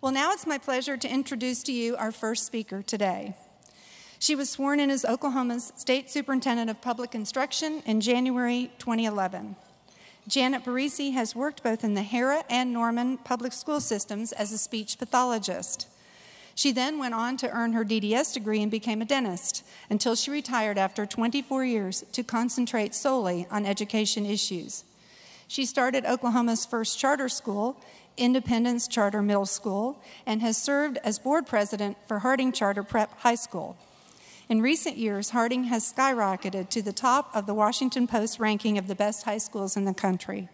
Well, now it's my pleasure to introduce to you our first speaker today. She was sworn in as Oklahoma's State Superintendent of Public Instruction in January 2011. Janet Barresi has worked both in the Harrah and Norman public school systems as a speech pathologist. She then went on to earn her DDS degree and became a dentist until she retired after 24 years to concentrate solely on education issues. She started Oklahoma's first charter school, Independence Charter Middle School, and has served as board president for Harding Charter Prep High School. In recent years, Harding has skyrocketed to the top of the Washington Post ranking of the best high schools in the country.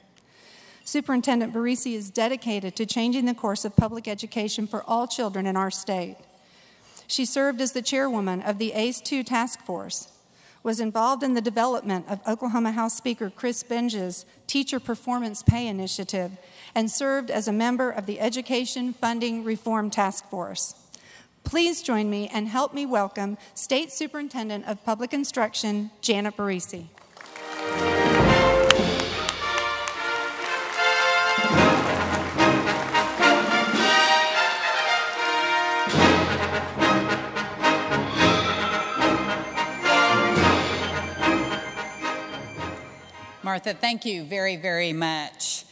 Superintendent Barresi is dedicated to changing the course of public education for all children in our state. She served as the chairwoman of the ACE-2 task force, was involved in the development of Oklahoma House Speaker Chris Benge's Teacher Performance Pay Initiative, and served as a member of the Education Funding Reform Task Force. Please join me and help me welcome State Superintendent of Public Instruction, Janet Barresi. Martha, thank you very, very much.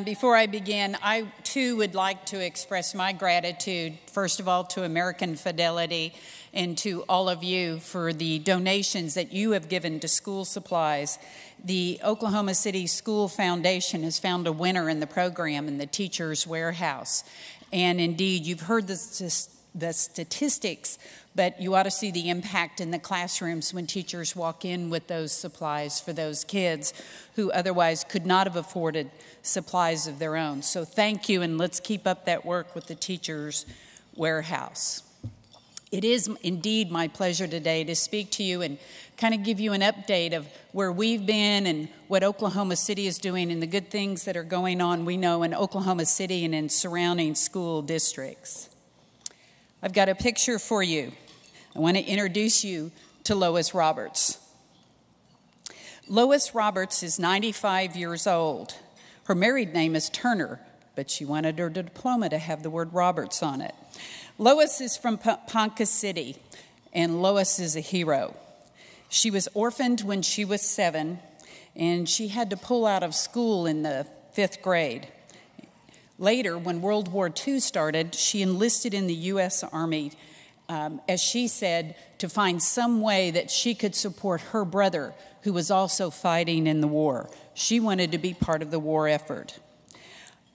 Before I begin, I too would like to express my gratitude, first of all, to American Fidelity and to all of you for the donations that you have given to school supplies. The Oklahoma City School Foundation has found a winner in the program in the Teacher's Warehouse. And indeed, you've heard the statistics, but you ought to see the impact in the classrooms when teachers walk in with those supplies for those kids who otherwise could not have afforded supplies of their own. So thank you, and let's keep up that work with the Teacher's Warehouse. It is indeed my pleasure today to speak to you and kind of give you an update of where we've been and what Oklahoma City is doing and the good things that are going on, we know, in Oklahoma City and in surrounding school districts. I've got a picture for you. I want to introduce you to Lois Roberts. Lois Roberts is 95 years old. Her married name is Turner, but she wanted her diploma to have the word Roberts on it. Lois is from Ponca City, and Lois is a hero. She was orphaned when she was 7, and she had to pull out of school in the 5th grade. Later, when World War II started, she enlisted in the U.S. Army, as she said, to find some way that she could support her brother, who was also fighting in the war. She wanted to be part of the war effort.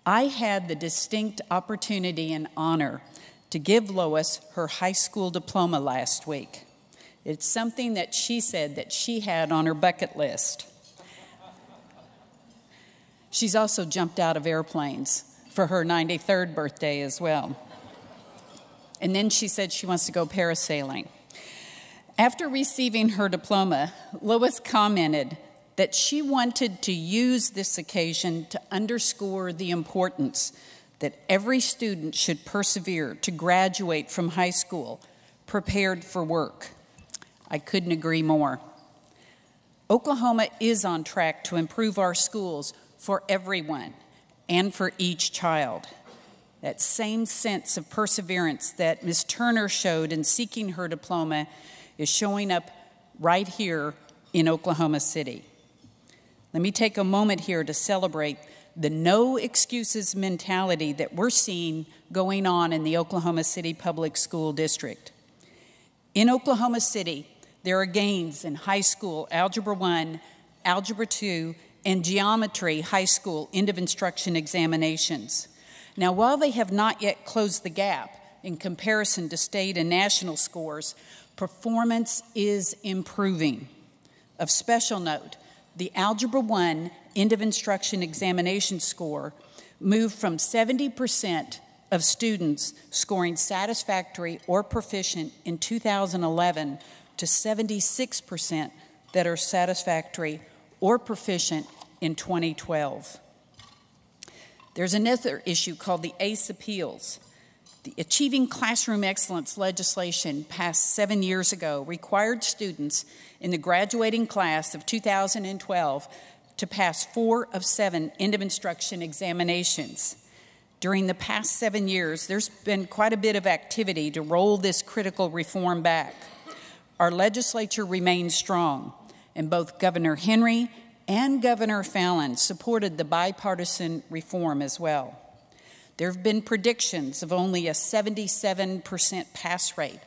I had the distinct opportunity and honor to give Lois her high school diploma last week. It's something that she said that she had on her bucket list. She's also jumped out of airplanes for her 93rd birthday as well. And then she said she wants to go parasailing. After receiving her diploma, Lois commented that she wanted to use this occasion to underscore the importance that every student should persevere to graduate from high school prepared for work. I couldn't agree more. Oklahoma is on track to improve our schools for everyone and for each child. That same sense of perseverance that Ms. Turner showed in seeking her diploma is showing up right here in Oklahoma City. Let me take a moment here to celebrate the no excuses mentality that we're seeing going on in the Oklahoma City Public School District. In Oklahoma City, there are gains in high school Algebra 1, Algebra 2, and Geometry high school end of instruction examinations. Now, while they have not yet closed the gap in comparison to state and national scores, performance is improving. Of special note, the Algebra 1 end of instruction examination score moved from 70% of students scoring satisfactory or proficient in 2011 to 76% that are satisfactory or proficient in 2012. There's another issue called the ACE appeals. The Achieving Classroom Excellence legislation passed 7 years ago required students in the graduating class of 2012 to pass 4 of 7 end of instruction examinations. During the past 7 years, there's been quite a bit of activity to roll this critical reform back. Our legislature remains strong, and both Governor Henry and Governor Fallin supported the bipartisan reform as well. There have been predictions of only a 77% pass rate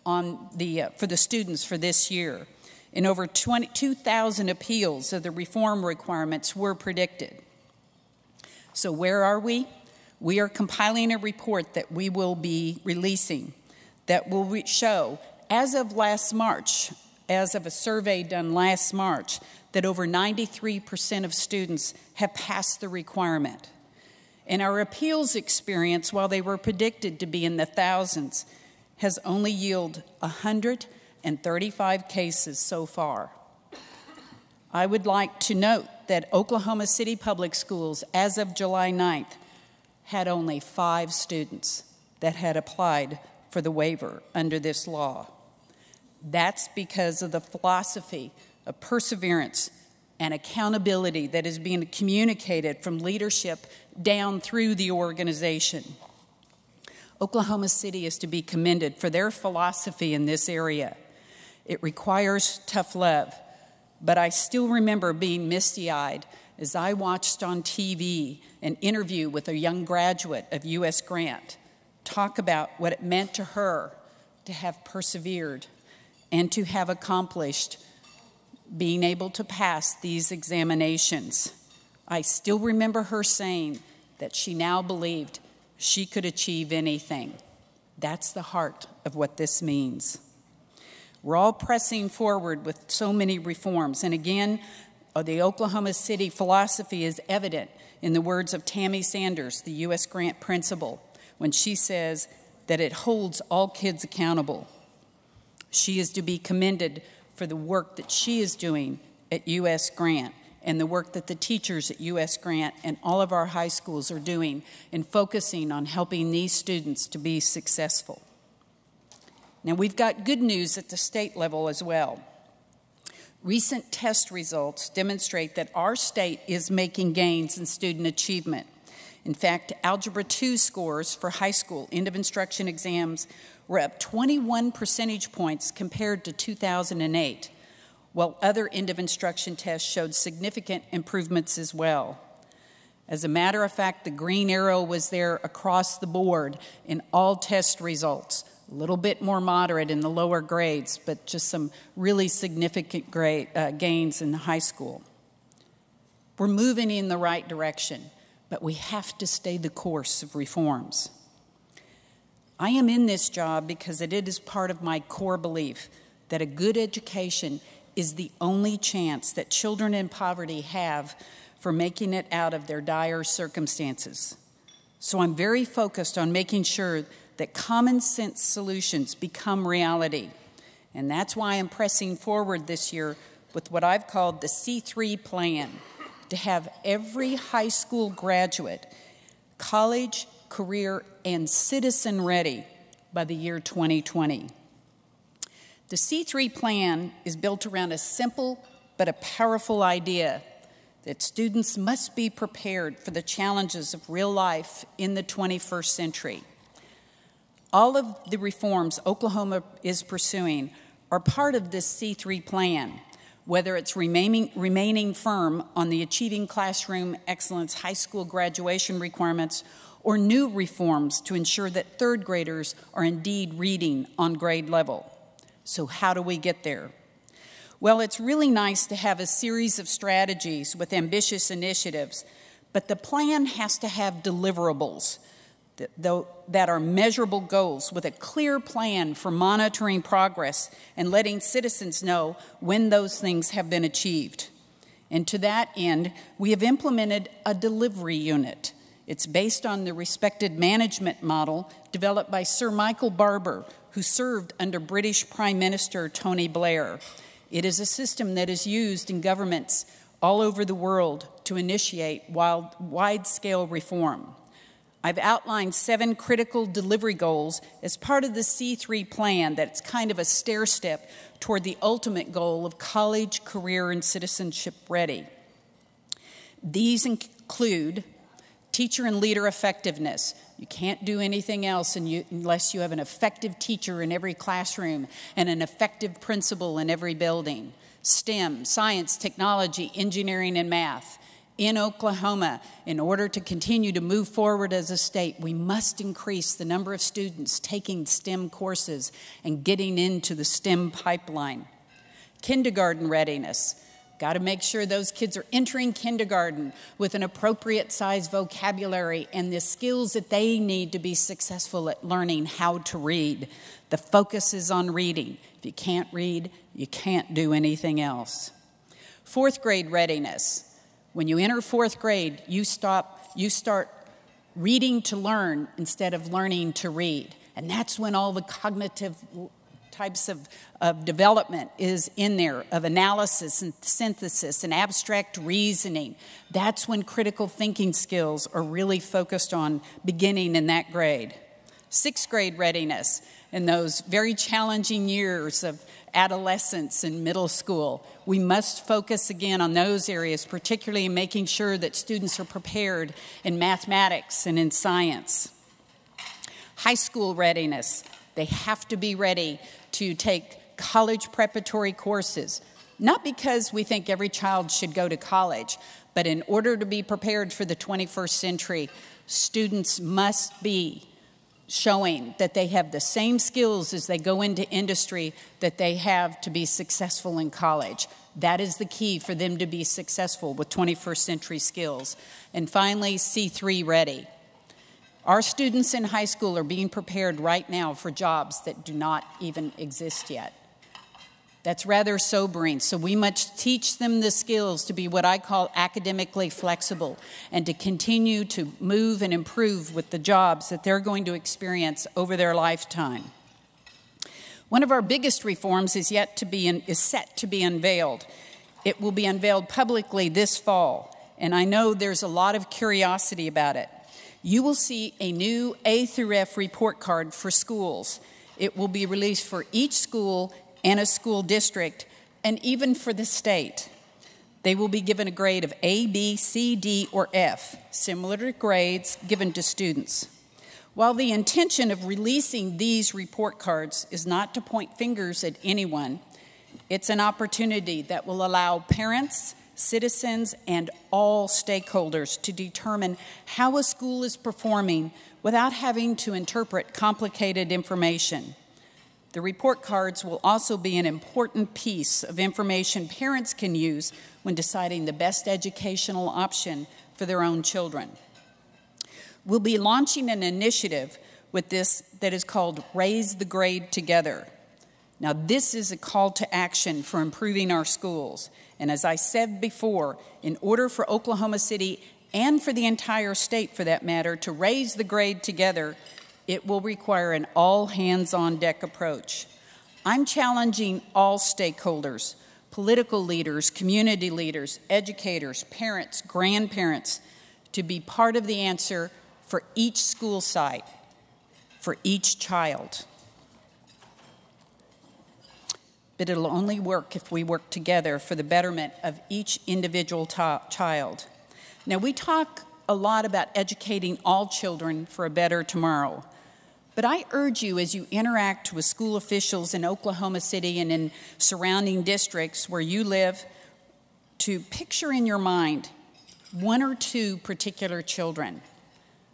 for the students for this year, and over 22,000 appeals of the reform requirements were predicted. So where are we? We are compiling a report that we will be releasing that will show, as of last March, as of a survey done last March, that over 93% of students have passed the requirement. And our appeals experience, while they were predicted to be in the thousands, has only yielded 135 cases so far. I would like to note that Oklahoma City Public Schools, as of July 9th, had only 5 students that had applied for the waiver under this law. That's because of the philosophy of perseverance and accountability that is being communicated from leadership down through the organization. Oklahoma City is to be commended for their philosophy in this area. It requires tough love, but I still remember being misty-eyed as I watched on TV an interview with a young graduate of U.S. Grant talk about what it meant to her to have persevered and to have accomplished being able to pass these examinations. I still remember her saying that she now believed she could achieve anything. That's the heart of what this means. We're all pressing forward with so many reforms, and again, the Oklahoma City philosophy is evident in the words of Tammy Sanders, the U.S. Grant principal, when she says that it holds all kids accountable. She is to be commended for the work that she is doing at U.S. Grant and the work that the teachers at U.S. Grant and all of our high schools are doing in focusing on helping these students to be successful. Now, we've got good news at the state level as well. Recent test results demonstrate that our state is making gains in student achievement. In fact, Algebra 2 scores for high school end of instruction exams were up 21 percentage points compared to 2008, while other end of instruction tests showed significant improvements as well. As a matter of fact, the green arrow was there across the board in all test results. A little bit more moderate in the lower grades, but just some really significant gains in the high school. We're moving in the right direction, but we have to stay the course of reforms. I am in this job because it is part of my core belief that a good education is the only chance that children in poverty have for making it out of their dire circumstances. So I'm very focused on making sure that common sense solutions become reality. And that's why I'm pressing forward this year with what I've called the C3 plan, to have every high school graduate college, career, and citizen ready by the year 2020. The C3 plan is built around a simple but a powerful idea that students must be prepared for the challenges of real life in the 21st century. All of the reforms Oklahoma is pursuing are part of this C3 plan, whether it's remaining firm on the Achieving Classroom Excellence high school graduation requirements or new reforms to ensure that third graders are indeed reading on grade level. So how do we get there? Well, it's really nice to have a series of strategies with ambitious initiatives, but the plan has to have deliverables that are measurable goals with a clear plan for monitoring progress and letting citizens know when those things have been achieved. And to that end, we have implemented a delivery unit. It's based on the respected management model developed by Sir Michael Barber, who served under British Prime Minister Tony Blair. It is a system that is used in governments all over the world to initiate wide-scale reform. I've outlined 7 critical delivery goals as part of the C3 plan that's kind of a stair step toward the ultimate goal of college, career, and citizenship ready. These include Teacher and leader effectiveness. You can't do anything else unless you have an effective teacher in every classroom and an effective principal in every building. STEM, science, technology, engineering, and math. In Oklahoma, in order to continue to move forward as a state, we must increase the number of students taking STEM courses and getting into the STEM pipeline. Kindergarten readiness. Got to make sure those kids are entering kindergarten with an appropriate size vocabulary and the skills that they need to be successful at learning how to read. The focus is on reading. If you can't read, you can't do anything else. Fourth grade readiness. When you enter fourth grade, you start reading to learn instead of learning to read. And that's when all the cognitive types of development is in there, of analysis and synthesis and abstract reasoning. That's when critical thinking skills are really focused on beginning in that grade. Sixth grade readiness, in those very challenging years of adolescence and middle school, we must focus again on those areas, particularly in making sure that students are prepared in mathematics and in science. High school readiness, they have to be ready to take college preparatory courses, not because we think every child should go to college, but in order to be prepared for the 21st century, students must be showing that they have the same skills as they go into industry that they have to be successful in college. That is the key for them to be successful with 21st century skills. And finally, C3 ready. Our students in high school are being prepared right now for jobs that do not even exist yet. That's rather sobering. So we must teach them the skills to be what I call academically flexible and to continue to move and improve with the jobs that they're going to experience over their lifetime. One of our biggest reforms is set to be unveiled. It will be unveiled publicly this fall, and I know there's a lot of curiosity about it. You will see a new A through F report card for schools. It will be released for each school and a school district, and even for the state. They will be given a grade of A, B, C, D, or F, similar to grades given to students. While the intention of releasing these report cards is not to point fingers at anyone, it's an opportunity that will allow parents, citizens, and all stakeholders to determine how a school is performing without having to interpret complicated information. The report cards will also be an important piece of information parents can use when deciding the best educational option for their own children. We'll be launching an initiative with this that is called Raise the Grade Together. Now, this is a call to action for improving our schools. And as I said before, in order for Oklahoma City and for the entire state, for that matter, to raise the grade together, it will require an all-hands-on-deck approach. I'm challenging all stakeholders, political leaders, community leaders, educators, parents, grandparents, to be part of the answer for each school site, for each child. But it'll only work if we work together for the betterment of each individual child. Now, we talk a lot about educating all children for a better tomorrow. But I urge you, as you interact with school officials in Oklahoma City and in surrounding districts where you live, to picture in your mind one or two particular children.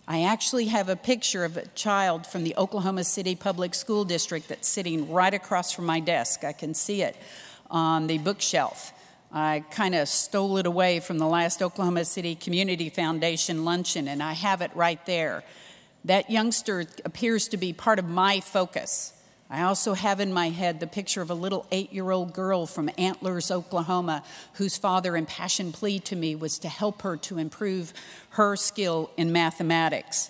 I actually have a picture of a child from the Oklahoma City Public School District that's sitting right across from my desk. I can see it on the bookshelf. I kind of stole it away from the last Oklahoma City Community Foundation luncheon, and I have it right there. That youngster appears to be part of my focus. I also have in my head the picture of a little 8-year-old girl from Antlers, Oklahoma, whose father impassioned plea to me was to help her to improve her skill in mathematics.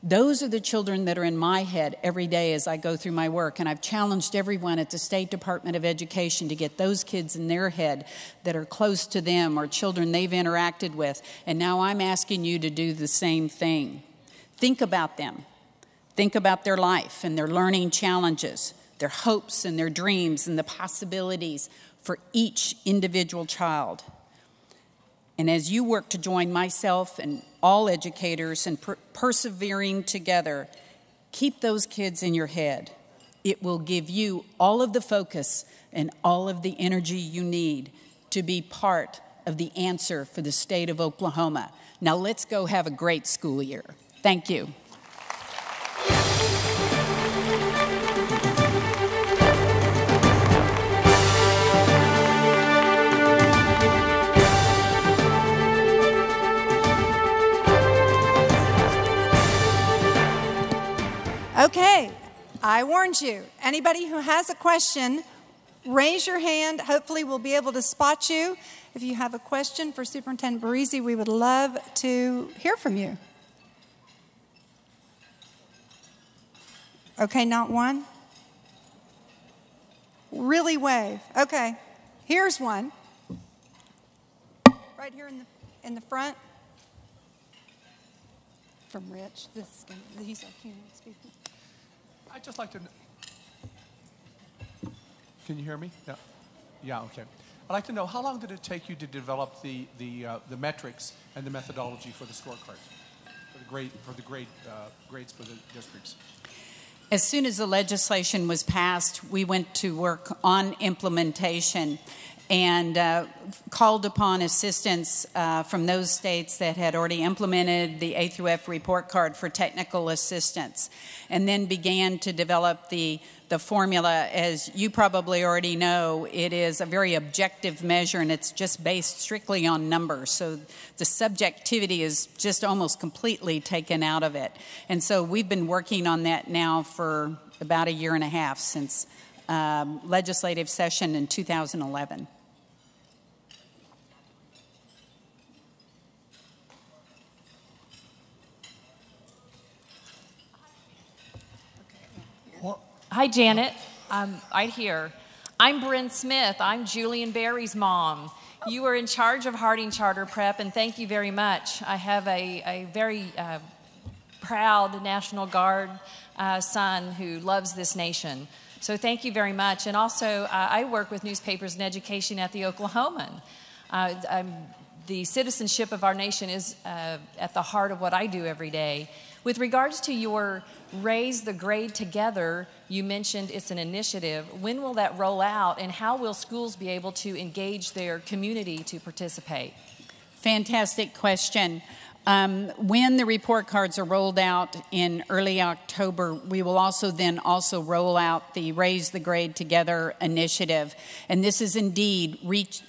Those are the children that are in my head every day as I go through my work, and I've challenged everyone at the State Department of Education to get those kids in their head that are close to them or children they've interacted with, and now I'm asking you to do the same thing. Think about them. Think about their life and their learning challenges, their hopes and their dreams and the possibilities for each individual child. And as you work to join myself and all educators in persevering together, keep those kids in your head. It will give you all of the focus and all of the energy you need to be part of the answer for the state of Oklahoma. Now let's go have a great school year. Thank you. Okay, I warned you. Anybody who has a question, raise your hand. Hopefully we'll be able to spot you. If you have a question for Superintendent Barresi, we would love to hear from you. Okay, not one? Really wave. Okay, here's one. Right here in the front. From Rich. He's our keynote speaker. I'd just like to. Can you hear me? No. Yeah. Okay. I'd like to know, how long did it take you to develop the metrics and the methodology for the scorecards, for the grades for the districts? As soon as the legislation was passed, we went to work on implementation and called upon assistance from those states that had already implemented the A through F report card for technical assistance, and then began to develop the formula. As you probably already know, it is a very objective measure, and it's just based strictly on numbers. So the subjectivity is just almost completely taken out of it. And so we've been working on that now for about 1.5 years, since legislative session in 2011. Hi, Janet. I'm right here. I'm Bryn Smith. I'm Julian Barry's mom. You are in charge of Harding Charter Prep, and thank you very much. I have a very proud National Guard son who loves this nation. So thank you very much. And also, I work with newspapers and education at the Oklahoman. The citizenship of our nation is at the heart of what I do every day. With regards to your Raise the Grade Together, you mentioned it's an initiative. When will that roll out, and how will schools be able to engage their community to participate? Fantastic question. When the report cards are rolled out in early October, we will also roll out the Raise the Grade Together initiative. And this is indeed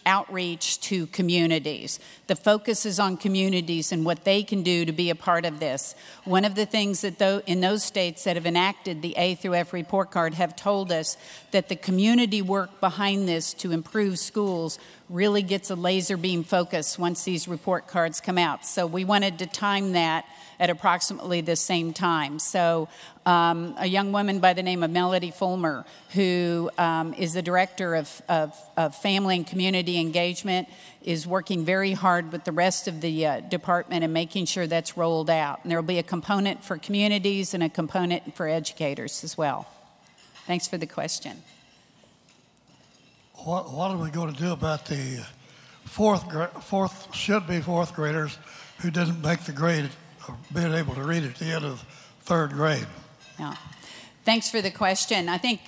outreach to communities. The focus is on communities and what they can do to be a part of this. One of the things that in those states that have enacted the A through F report card have told us that the community work behind this to improve schools really gets a laser beam focus once these report cards come out. So we wanted to time that at approximately the same time. So a young woman by the name of Melody Fulmer, who is the director of family and community engagement, is working very hard with the rest of the department and making sure that's rolled out. And there will be a component for communities and a component for educators as well. Thanks for the question. What are we going to do about the fourth graders who didn't make the grade or being able to read at the end of third grade? Yeah. Thanks for the question. I think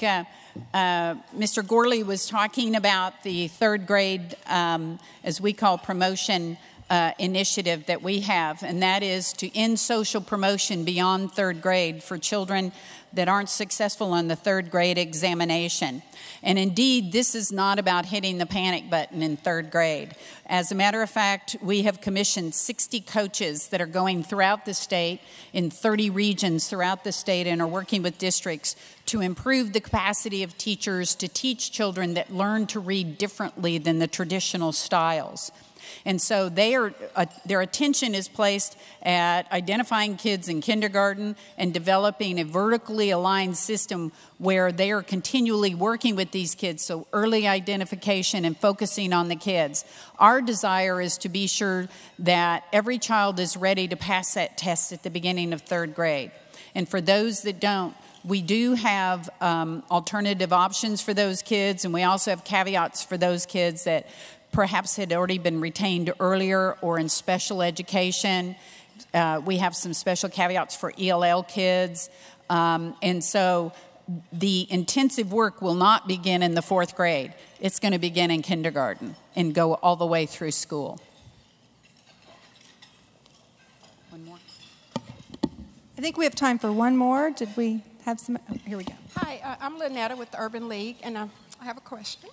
Mr. Gorley was talking about the third grade, as we call promotion initiative that we have, and that is to end social promotion beyond third grade for children that aren't successful on the third grade examination. And indeed, this is not about hitting the panic button in third grade. As a matter of fact, we have commissioned 60 coaches that are going throughout the state in 30 regions throughout the state and are working with districts to improve the capacity of teachers to teach children that learn to read differently than the traditional styles. And so their attention is placed at identifying kids in kindergarten and developing a vertically aligned system where they are continually working with these kids, so early identification and focusing on the kids. Our desire is to be sure that every child is ready to pass that test at the beginning of third grade. And for those that don't, we do have alternative options for those kids, and we also have caveats for those kids that perhaps had already been retained earlier or in special education. We have some special caveats for ELL kids. And so the intensive work will not begin in the 4th grade. It's going to begin in kindergarten and go all the way through school. One more. I think we have time for one more. Did we have some? Oh, here we go. Hi, I'm Lynetta with the Urban League, and I have a question.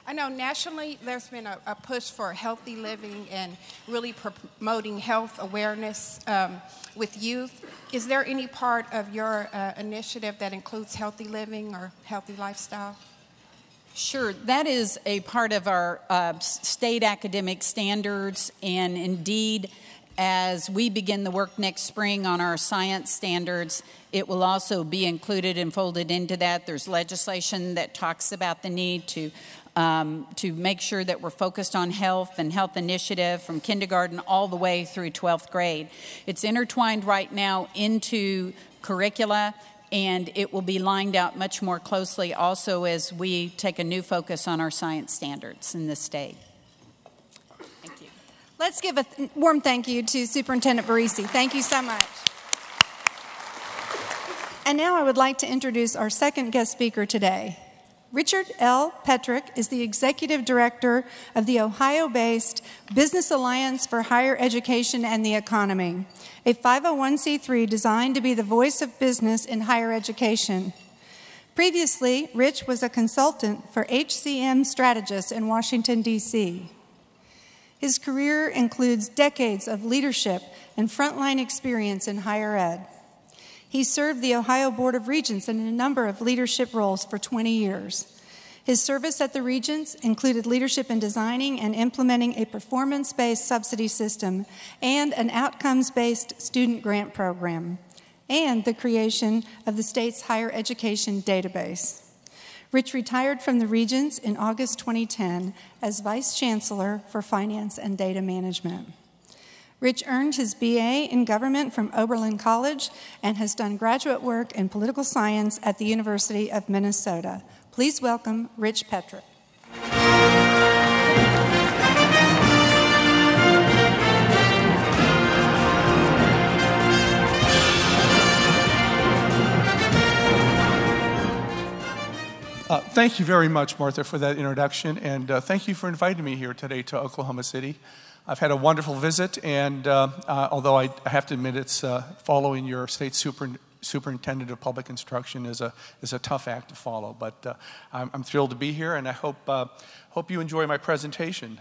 I know nationally there's been a push for healthy living and really promoting health awareness with youth. Is there any part of your initiative that includes healthy living or healthy lifestyle? Sure, that is a part of our state academic standards, and indeed, as we begin the work next spring on our science standards, it will also be included and folded into that. There's legislation that talks about the need to make sure that we're focused on health and health initiative from kindergarten all the way through 12th grade. It's intertwined right now into curricula, and it will be lined out much more closely also as we take a new focus on our science standards in the state. Thank you. Let's give a warm thank you to Superintendent Barresi. Thank you so much. And now I would like to introduce our second guest speaker today. Richard L. Petrick is the Executive Director of the Ohio-based Business Alliance for Higher Education and the Economy, a 501c3 designed to be the voice of business in higher education. Previously, Rich was a consultant for HCM strategists in Washington, D.C. His career includes decades of leadership and frontline experience in higher ed. He served the Ohio Board of Regents in a number of leadership roles for 20 years. His service at the Regents included leadership in designing and implementing a performance-based subsidy system and an outcomes-based student grant program, and the creation of the state's higher education database. Rich retired from the Regents in August 2010 as Vice Chancellor for Finance and Data Management. Rich earned his BA in government from Oberlin College and has done graduate work in political science at the University of Minnesota. Please welcome Rich Petrick. Thank you very much, Martha, for that introduction, and thank you for inviting me here today to Oklahoma City. I've had a wonderful visit, and although I have to admit it's following your state superintendent of public instruction is a tough act to follow, but I'm thrilled to be here, and I hope you enjoy my presentation.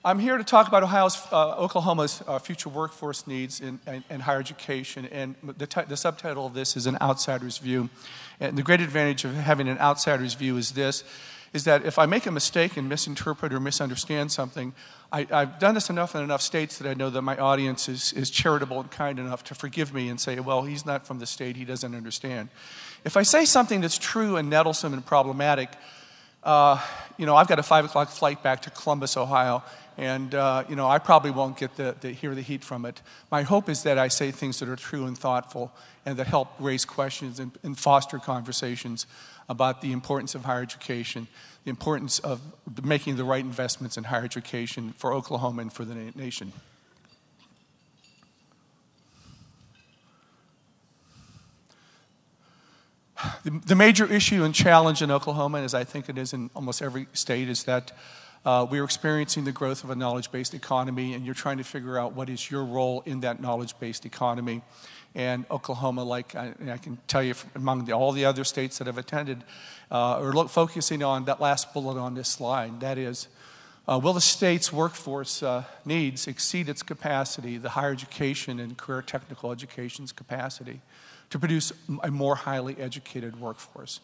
I'm here to talk about Oklahoma's future workforce needs in higher education, and the subtitle of this is An Outsider's View. And the great advantage of having an outsider's view is that if I make a mistake and misinterpret or misunderstand something, I've done this enough in enough states that I know that my audience is charitable and kind enough to forgive me and say, well, he's not from the state, he doesn't understand. If I say something that's true and nettlesome and problematic, I've got a 5 o'clock flight back to Columbus, Ohio, and I probably won't get hear the heat from it. My hope is that I say things that are true and thoughtful and that help raise questions and foster conversations about the importance of higher education, the importance of making the right investments in higher education for Oklahoma and for the nation. The major issue and challenge in Oklahoma, as I think it is in almost every state, is that we're experiencing the growth of a knowledge-based economy, and you're trying to figure out what is your role in that knowledge-based economy. And Oklahoma, like I can tell you among all the other states that have attended, are focusing on that last bullet on this slide. That is, will the state's workforce needs exceed its capacity, the higher education and career technical education's capacity, to produce a more highly educated workforce?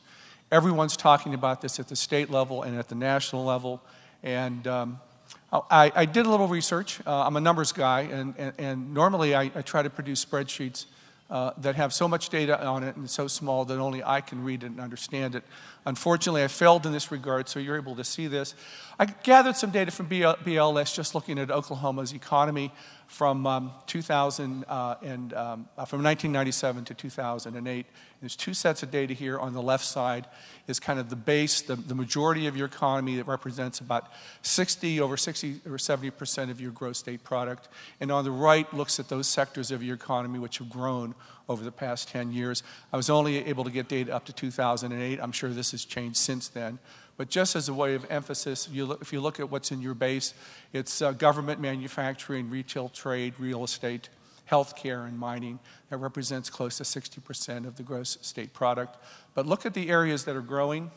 Everyone's talking about this at the state level and at the national level. And I did a little research. I'm a numbers guy, and normally I try to produce spreadsheets that have so much data on it and so small that only I can read it and understand it. Unfortunately, I failed in this regard, so you're able to see this. I gathered some data from BLS just looking at Oklahoma's economy from 1997 to 2008. There's two sets of data here. On the left side is kind of the base, the majority of your economy that represents about over 60 or 70% of your gross state product. And on the right looks at those sectors of your economy which have grown over the past 10 years. I was only able to get data up to 2008. I'm sure this has changed since then. But just as a way of emphasis, if you look at what's in your base, it's government, manufacturing, retail trade, real estate, healthcare, and mining. That represents close to 60% of the gross state product. But look at the areas that are growing.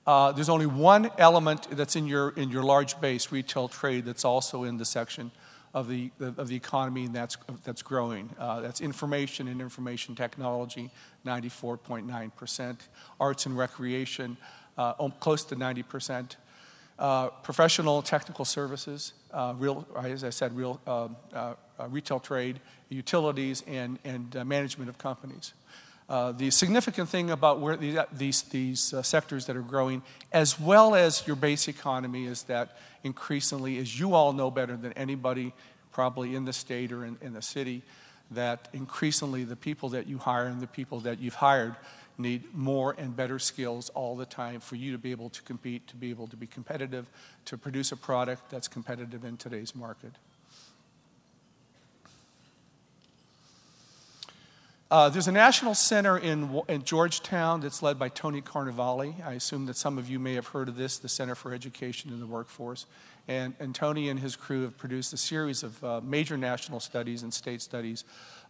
There's only one element that's in your large base, retail trade, that's also in the section of the economy, and that's growing. That's information and information technology, 94.9%. Arts and recreation, close to 90%. Professional and technical services, as I said, retail trade, utilities, and management of companies. The significant thing about where these sectors that are growing, as well as your base economy, is that increasingly, as you all know better than anybody probably in the state or in the city, that increasingly the people that you hire and the people that you've hired need more and better skills all the time for you to be able to compete, to be able to be competitive, to produce a product that's competitive in today's market. There's a national center in Georgetown that's led by Tony Carnevale. I assume that some of you may have heard of this, the Center for Education in the Workforce. And Tony and his crew have produced a series of major national studies and state studies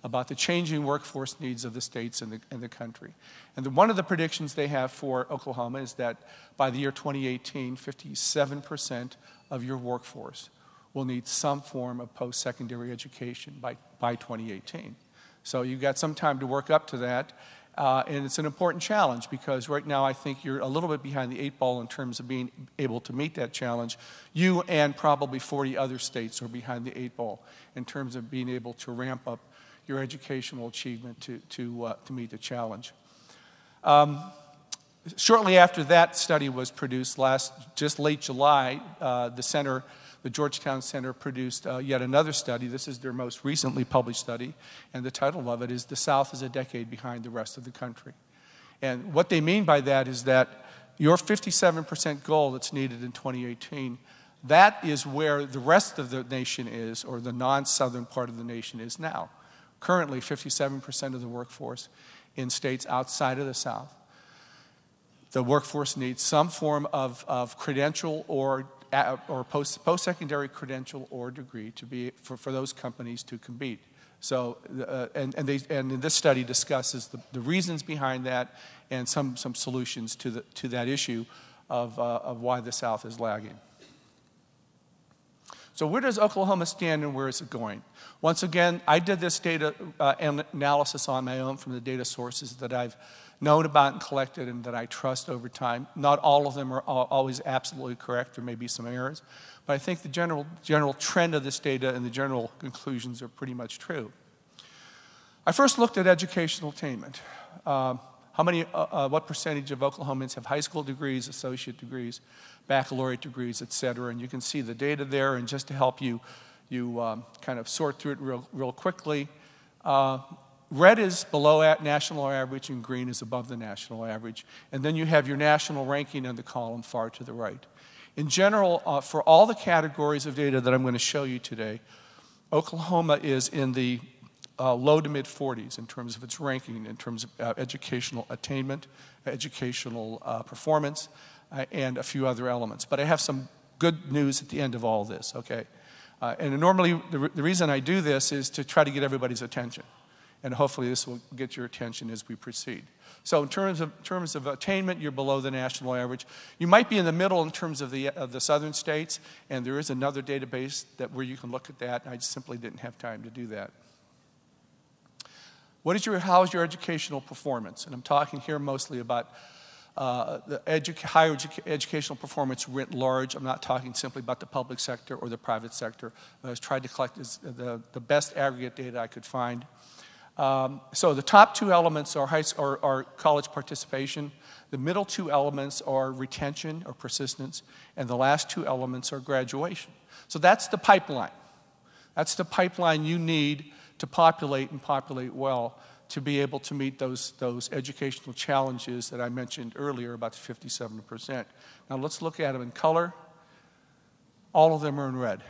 about the changing workforce needs of the states and the country. And one of the predictions they have for Oklahoma is that by the year 2018, 57% of your workforce will need some form of post-secondary education by 2018. So you've got some time to work up to that. And it's an important challenge because right now I think you're a little bit behind the 8 ball in terms of being able to meet that challenge. You and probably 40 other states are behind the 8 ball in terms of being able to ramp up your educational achievement to meet the challenge. Shortly after that study was produced, just late July, the Georgetown Center produced yet another study. This is their most recently published study, and the title of it is "The South is a Decade Behind the Rest of the Country." And what they mean by that is that your 57% goal that's needed in 2018, that is where the rest of the nation is, or the non-southern part of the nation is now. Currently, 57% of the workforce in states outside of the South. The workforce needs some form of credential or post-secondary credential or degree to be for those companies to compete. So, and this study discusses the reasons behind that and some solutions to that issue of why the South is lagging. So where does Oklahoma stand and where is it going? Once again, I did this data analysis on my own from the data sources that I've known about and collected and that I trust over time. Not all of them are always absolutely correct. There may be some errors. But I think the general trend of this data and the general conclusions are pretty much true. I first looked at educational attainment. What percentage of Oklahomans have high school degrees, associate degrees, baccalaureate degrees, et cetera. And you can see the data there. And just to help you kind of sort through it real quickly, red is below national average and green is above the national average. And then you have your national ranking in the column far to the right. In general, for all the categories of data that I'm going to show you today, Oklahoma is in the low to mid 40s in terms of its ranking, in terms of educational attainment, educational performance, and a few other elements. But I have some good news at the end of all this, okay? And normally, the reason I do this is to try to get everybody's attention. And hopefully this will get your attention as we proceed. So in terms of attainment, you're below the national average. You might be in the middle in terms of the southern states, and there is another database where you can look at that. I just simply didn't have time to do that. How is your educational performance? And I'm talking here mostly about higher educational performance writ large. I'm not talking simply about the public sector or the private sector. I was trying to collect the best aggregate data I could find. So the top two elements are college participation. The middle two elements are retention or persistence. And the last two elements are graduation. So that's the pipeline. That's the pipeline you need to populate and populate well to be able to meet those educational challenges that I mentioned earlier, about 57%. Now let's look at them in color. All of them are in red.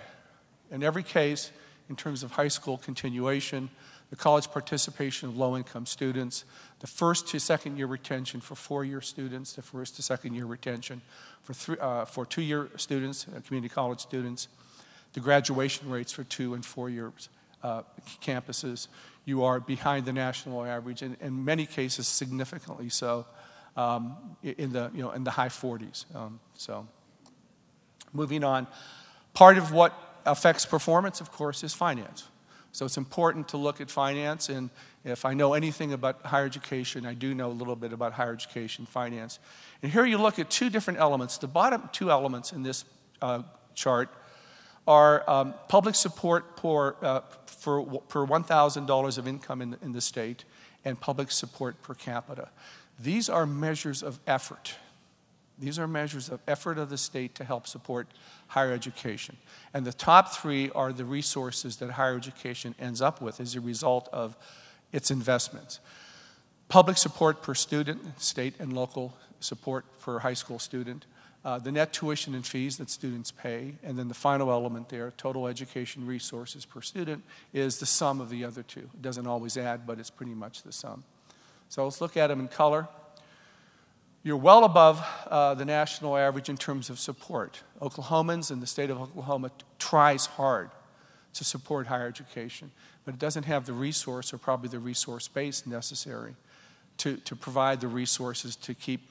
In every case, in terms of high school continuation, the college participation of low-income students, the first to second year retention for four-year students, the first to second year retention for two-year students, community college students, the graduation rates for 2 and 4 years campuses, you are behind the national average, and in many cases significantly so, in the high 40s. So, moving on, part of what affects performance, of course, is finance. So it's important to look at finance, and if I know anything about higher education, I do know a little bit about higher education finance. And here you look at two different elements. The bottom two elements in this chart are public support per $1,000 of income in the state and public support per capita. These are measures of effort. These are measures of effort of the state to help support higher education. And the top three are the resources that higher education ends up with as a result of its investments. Public support per student, state and local support per high school student, the net tuition and fees that students pay, and then the final element there, total education resources per student, is the sum of the other two. It doesn't always add, but it's pretty much the sum. So let's look at them in color. You're well above the national average in terms of support. Oklahomans and the state of Oklahoma tries hard to support higher education, but it doesn't have the resource or probably the resource base necessary to provide the resources to keep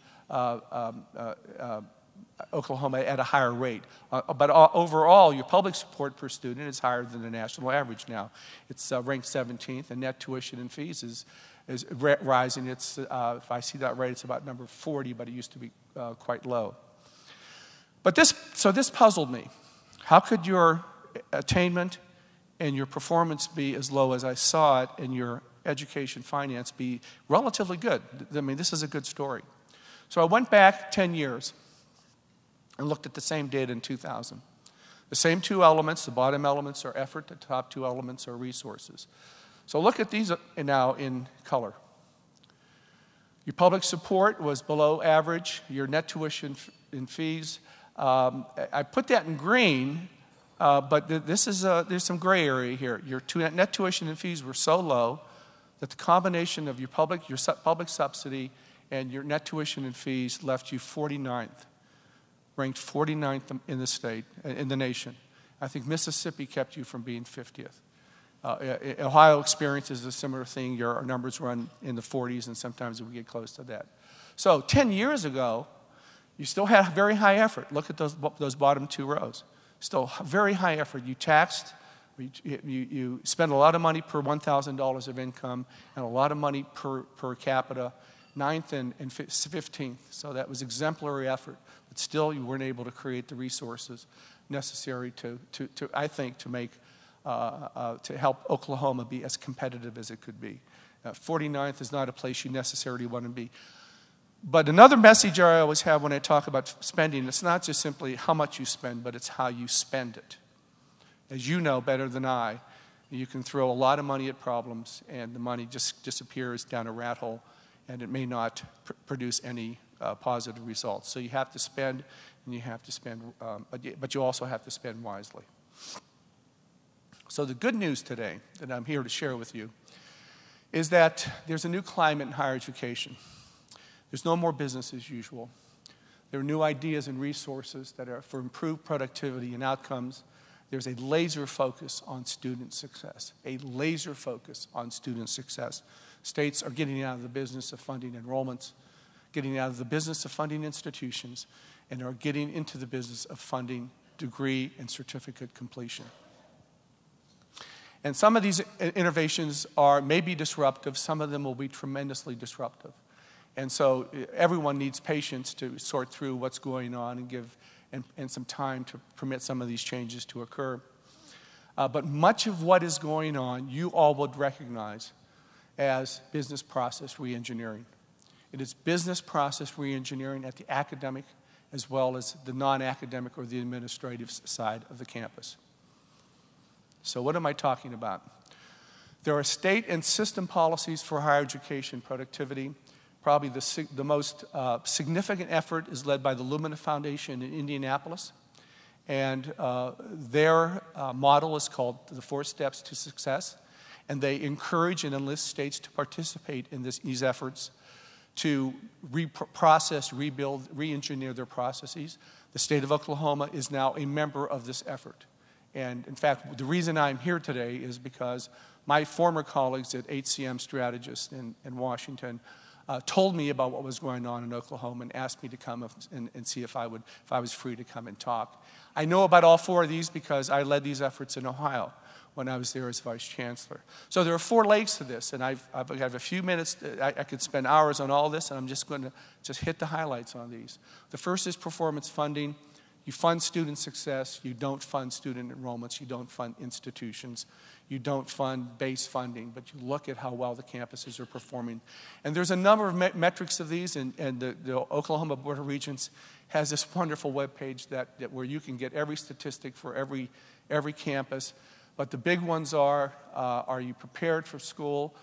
Oklahoma at a higher rate. But overall, your public support per student is higher than the national average now. It's ranked 17th, and net tuition and fees is rising. It's, if I see that right, it's about number 40, but it used to be quite low. But this puzzled me. How could your attainment and your performance be as low as I saw it, and your education finance be relatively good? I mean, this is a good story. So I went back 10 years and looked at the same data in 2000. The same two elements, the bottom elements are effort, the top two elements are resources. So look at these now in color. Your public support was below average. Your net tuition and fees, I put that in green, but there's some gray area here. Your net tuition and fees were so low that the combination of your public subsidy and your net tuition and fees left you 49th, ranked 49th in the state, in the nation. I think Mississippi kept you from being 50th. Ohio experiences a similar thing. Your numbers run in the 40s, and sometimes we get close to that. So 10 years ago, you still had very high effort. Look at those bottom two rows. Still very high effort. You taxed, you spend a lot of money per $1,000 of income, and a lot of money per capita, 9th and 15th. So that was exemplary effort. But still, you weren't able to create the resources necessary to I think, to make to help Oklahoma be as competitive as it could be. 49th is not a place you necessarily want to be. But another message I always have when I talk about spending, it's not just simply how much you spend, but it's how you spend it. As you know better than I, you can throw a lot of money at problems, and the money just disappears down a rat hole, and it may not produce any positive results. So you have to spend, and you have to spend, but you also have to spend wisely. So the good news today that I'm here to share with you is that there's a new climate in higher education. There's no more business as usual. There are new ideas and resources that are for improved productivity and outcomes. There's a laser focus on student success, a laser focus on student success. States are getting out of the business of funding enrollments, getting out of the business of funding institutions, and are getting into the business of funding degree and certificate completion. And some of these innovations may be disruptive. Some of them will be tremendously disruptive. And so everyone needs patience to sort through what's going on and give and some time to permit some of these changes to occur. But much of what is going on, you all would recognize as business process reengineering. It is business process reengineering at the academic as well as the non-academic or the administrative side of the campus. So what am I talking about? There are state and system policies for higher education productivity. Probably the most significant effort is led by the Lumina Foundation in Indianapolis. And their model is called the 4 Steps to Success. And they encourage and enlist states to participate in these efforts to reprocess, rebuild, re-engineer their processes. The state of Oklahoma is now a member of this effort. And in fact, the reason I'm here today is because my former colleagues at HCM strategists in Washington told me about what was going on in Oklahoma and asked me to come and see if I was free to come and talk. I know about all 4 of these because I led these efforts in Ohio when I was there as vice chancellor. So there are 4 legs to this, and I have a few minutes. I could spend hours on all this, and I'm just going to hit the highlights on these. The first is performance funding. You fund student success. You don't fund student enrollments. You don't fund institutions. You don't fund base funding, but you look at how well the campuses are performing. And there's a number of metrics of these, and the Oklahoma Board of Regents has this wonderful webpage where you can get every statistic for every campus. But the big ones are you prepared for school?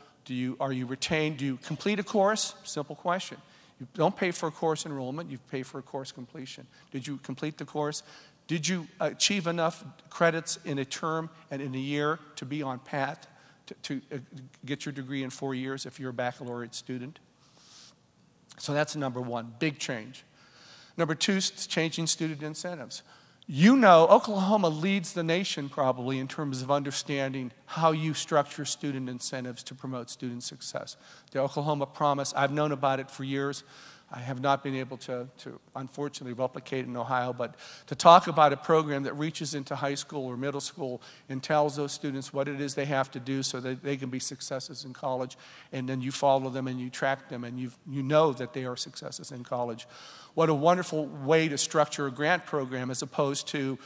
Are you retained? Do you complete a course? Simple question. You don't pay for a course enrollment, you pay for a course completion. Did you complete the course? Did you achieve enough credits in a term and in a year to be on path to get your degree in 4 years if you're a baccalaureate student? So that's number 1, big change. Number 2 is changing student incentives. You know, Oklahoma leads the nation probably in terms of understanding how you structure student incentives to promote student success. The Oklahoma Promise, I've known about it for years. I have not been able to unfortunately replicate in Ohio, but to talk about a program that reaches into high school or middle school and tells those students what it is they have to do so that they can be successes in college, and then you follow them and you track them and you know that they are successes in college. What a wonderful way to structure a grant program as opposed to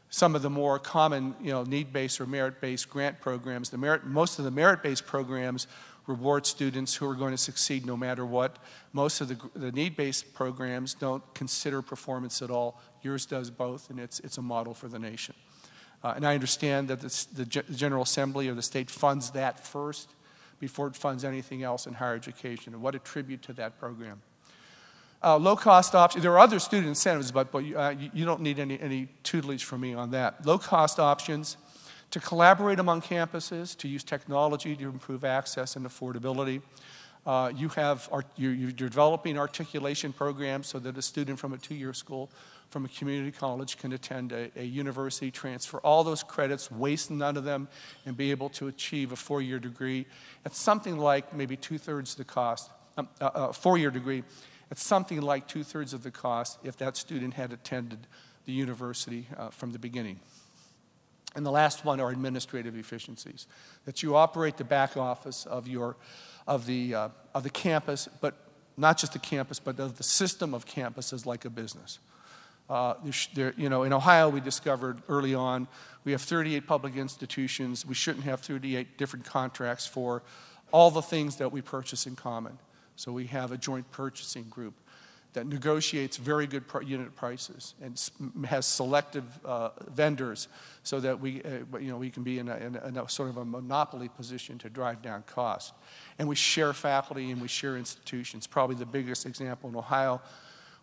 some of the more common, need-based or merit-based grant programs. Most of the merit-based programs reward students who are going to succeed no matter what. Most of the need-based programs don't consider performance at all. Yours does both, and it's a model for the nation. And I understand that the General Assembly or the state funds that first before it funds anything else in higher education. And what a tribute to that program. Low-cost options. There are other student incentives, but you don't need any tutelage from me on that. Low-cost options to collaborate among campuses, to use technology to improve access and affordability. You're developing articulation programs so that a student from a 2-year school, from a community college, can attend a university, transfer all those credits, waste none of them, and be able to achieve a 4-year degree at something like maybe 2/3 the cost. A 4-year degree at something like 2/3 of the cost if that student had attended the university from the beginning. And the last one are administrative efficiencies, that you operate the back office of the campus, but not just the campus, but of the system of campuses like a business. In Ohio, we discovered early on we have 38 public institutions. We shouldn't have 38 different contracts for all the things that we purchase in common. So we have a joint purchasing group that negotiates very good unit prices and has selective vendors so that we can be in a sort of a monopoly position to drive down cost. And we share faculty and we share institutions. Probably the biggest example in Ohio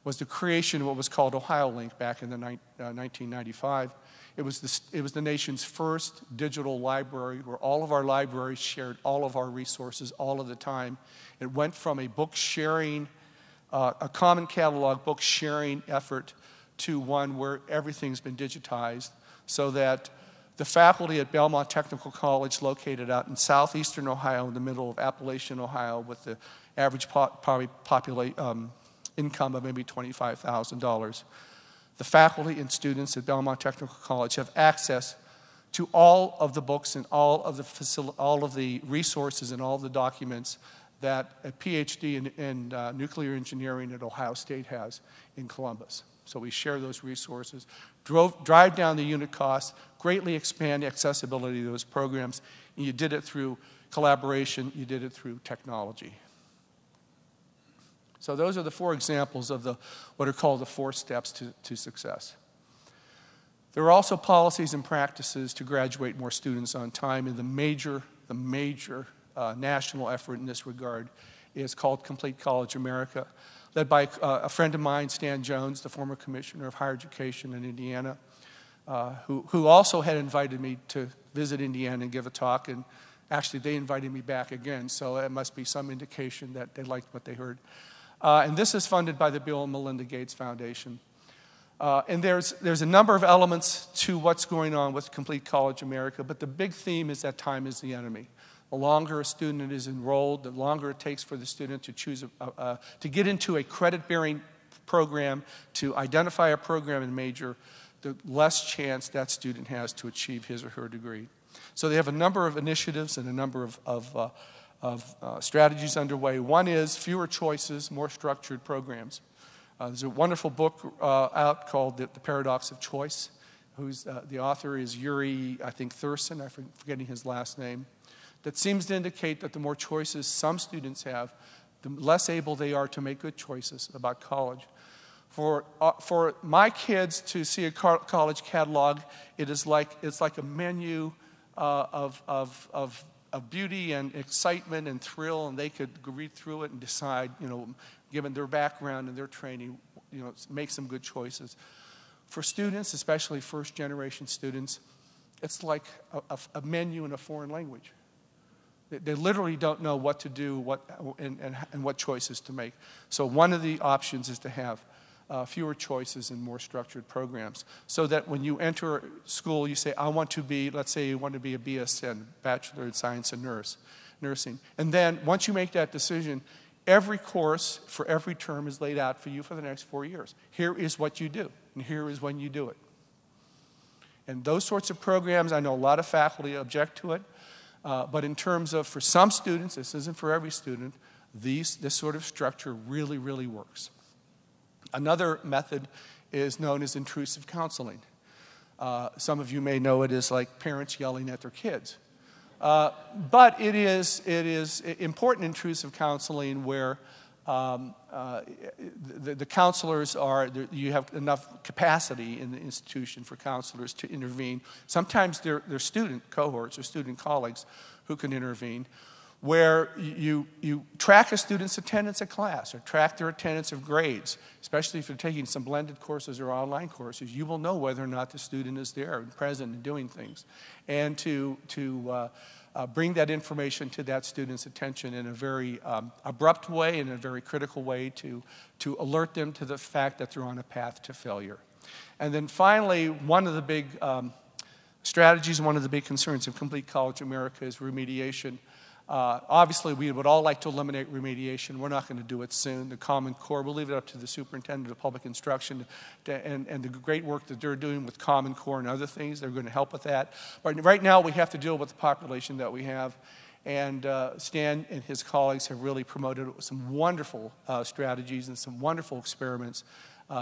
was the creation of what was called Ohio Link back in 1995. It was the nation's first digital library where all of our libraries shared all of our resources all of the time. It went from a book sharing, a common catalog book sharing effort to one where everything's been digitized so that the faculty at Belmont Technical College, located out in southeastern Ohio, in the middle of Appalachian Ohio, with the average income of maybe $25,000, the faculty and students at Belmont Technical College have access to all of the books and all of the resources and all of the documents that a PhD in nuclear engineering at Ohio State has in Columbus. So we share those resources, drive down the unit costs, greatly expand accessibility to those programs, and you did it through collaboration, you did it through technology. So those are the 4 examples of what are called the 4 steps to success. There are also policies and practices to graduate more students on time, and the major national effort in this regard is called Complete College America, led by a friend of mine, Stan Jones, the former commissioner of higher education in Indiana, who also had invited me to visit Indiana and give a talk, and actually they invited me back again, so it must be some indication that they liked what they heard. And this is funded by the Bill and Melinda Gates Foundation. And there's a number of elements to what's going on with Complete College America, but the big theme is that time is the enemy. The longer a student is enrolled, the longer it takes for the student to choose to get into a credit-bearing program, to identify a program and major, the less chance that student has to achieve his or her degree. So they have a number of initiatives and a number of strategies underway. One is fewer choices, more structured programs. There's a wonderful book out called The Paradox of Choice, the author is Yuri, I think, Thurston, I'm forgetting his last name, that seems to indicate that the more choices some students have, the less able they are to make good choices about college. For my kids to see a college catalog, it's like a menu of beauty and excitement and thrill, and they could read through it and decide, given their background and their training, make some good choices. For students, especially first-generation students, it's like a menu in a foreign language. They literally don't know what to do, and what choices to make. So one of the options is to have fewer choices and more structured programs, so that when you enter school, you say, I want to be, let's say you want to be a BSN, Bachelor in Science and Nursing. And then once you make that decision, every course for every term is laid out for you for the next 4 years. Here is what you do, and here is when you do it. And those sorts of programs, I know a lot of faculty object to it, but in terms of, for some students, this isn't for every student, this sort of structure really, really works. Another method is known as intrusive counseling. Some of you may know it as like parents yelling at their kids. But it is important intrusive counseling where the counselors you have enough capacity in the institution for counselors to intervene. Sometimes they're student cohorts or student colleagues who can intervene, where you track a student's attendance at class or track their attendance of grades, especially if they're taking some blended courses or online courses. You will know whether or not the student is there and present and doing things. And to bring that information to that student's attention in a very abrupt way and a very critical way to alert them to the fact that they're on a path to failure. And then finally, one of the big strategies, one of the big concerns of Complete College America is remediation. Obviously, we would all like to eliminate remediation. We're not going to do it soon. The Common Core, we'll leave it up to the Superintendent of Public Instruction and the great work that they're doing with Common Core and other things. They're going to help with that. But right now, we have to deal with the population that we have. And Stan and his colleagues have really promoted some wonderful strategies and some wonderful experiments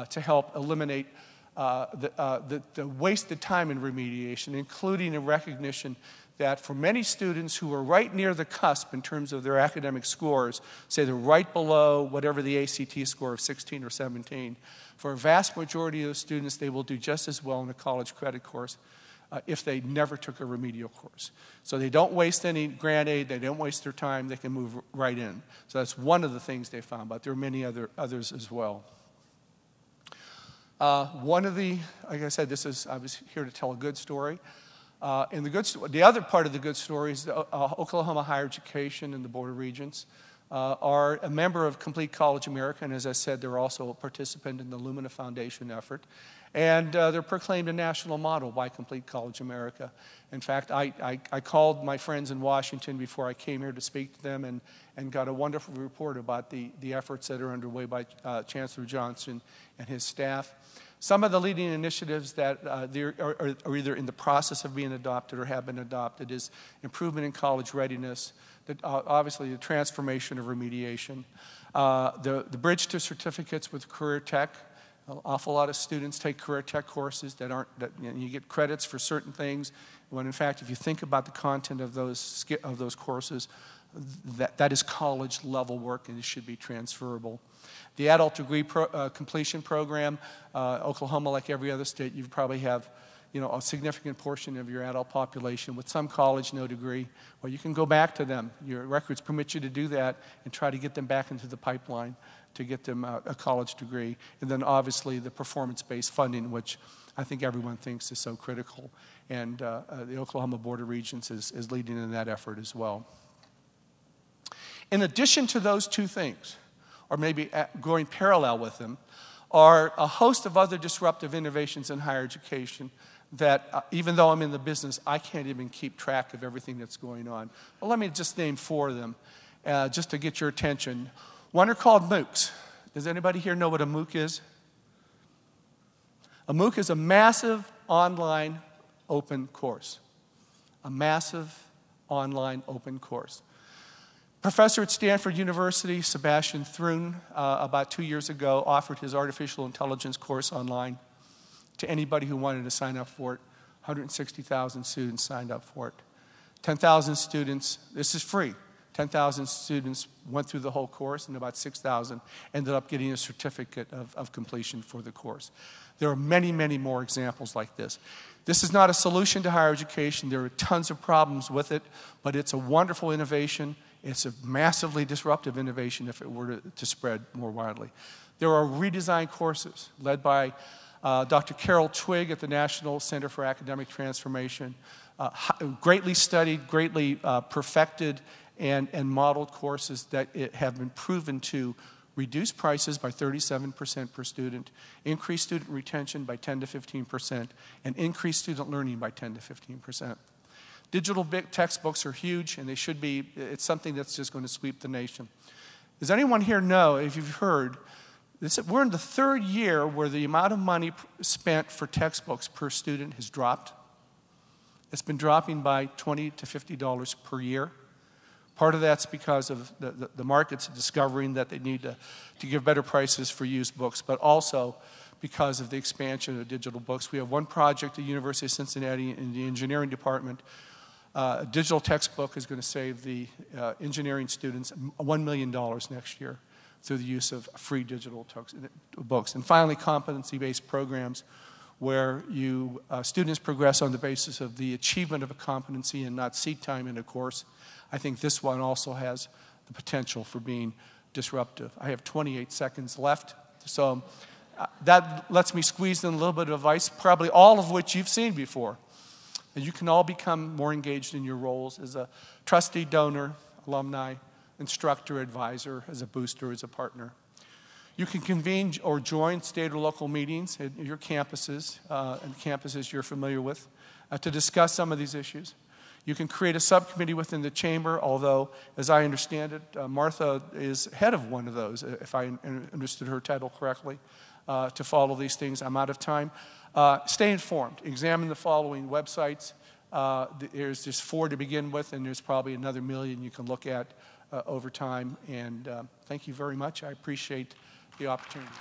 to help eliminate the wasted time in remediation, including a recognition that for many students who are right near the cusp in terms of their academic scores, say they're right below whatever the ACT score of 16 or 17, for a vast majority of students, they will do just as well in a college credit course if they never took a remedial course. So they don't waste any grant aid, they don't waste their time, they can move right in. So that's one of the things they found, but there are many others as well. Like I said, I was here to tell a good story. The other part of the good story is Oklahoma Higher Education and the Board of Regents are a member of Complete College America, and as I said, they're also a participant in the Lumina Foundation effort. And they're proclaimed a national model by Complete College America. In fact, I called my friends in Washington before I came here to speak to them and got a wonderful report about the efforts that are underway by Chancellor Johnson and his staff. Some of the leading initiatives that are either in the process of being adopted or have been adopted is improvement in college readiness, obviously the transformation of remediation, the bridge to certificates with career tech. An awful lot of students take career tech courses you get credits for certain things, when in fact, if you think about the content of those courses, that is college level work and it should be transferable. The adult degree completion program, Oklahoma, like every other state, you probably have a significant portion of your adult population with some college, no degree, well, you can go back to them. Your records permit you to do that and try to get them back into the pipeline to get them a college degree. And then obviously the performance-based funding, which I think everyone thinks is so critical. And the Oklahoma Board of Regents is leading in that effort as well. In addition to those two things, or maybe going parallel with them, are a host of other disruptive innovations in higher education that even though I'm in the business, I can't even keep track of everything that's going on. Well, let me just name 4 of them just to get your attention. One are called MOOCs. Does anybody here know what a MOOC is? A MOOC is a massive online open course. A massive online open course. Professor at Stanford University, Sebastian Thrun, about 2 years ago, offered his artificial intelligence course online to anybody who wanted to sign up for it. 160,000 students signed up for it. 10,000 students, this is free. 10,000 students went through the whole course, and about 6,000 ended up getting a certificate of completion for the course. There are many, many more examples like this. This is not a solution to higher education. There are tons of problems with it, but it's a wonderful innovation. It's a massively disruptive innovation if it were to spread more widely. There are redesigned courses led by Dr. Carol Twigg at the National Center for Academic Transformation, greatly studied, greatly perfected, and modeled courses that have been proven to reduce prices by 37% per student, increase student retention by 10 to 15%, and increase student learning by 10 to 15%. Digital big textbooks are huge, and they should be. It's something that's just going to sweep the nation. Does anyone here know, if you've heard, we're in the 3rd year where the amount of money spent for textbooks per student has dropped? It's been dropping by $20 to $50 per year. Part of that's because of the markets discovering that they need to give better prices for used books, but also because of the expansion of digital books. We have one project at the University of Cincinnati in the engineering department. A digital textbook is going to save the engineering students $1 million next year through the use of free digital books. And finally, competency-based programs where students progress on the basis of the achievement of a competency and not seat time in a course. I think this one also has the potential for being disruptive. I have 28 seconds left, so that lets me squeeze in a little bit of advice, probably all of which you've seen before. And you can all become more engaged in your roles as a trustee, donor, alumni, instructor, advisor, as a booster, as a partner. You can convene or join state or local meetings at your campuses and campuses you're familiar with to discuss some of these issues. You can create a subcommittee within the chamber, although, as I understand it, Martha is head of one of those, if I understood her title correctly, to follow these things. I'm out of time. Stay informed. Examine the following websites. There's just 4 to begin with, and there's probably another million you can look at over time. And thank you very much. I appreciate the opportunity.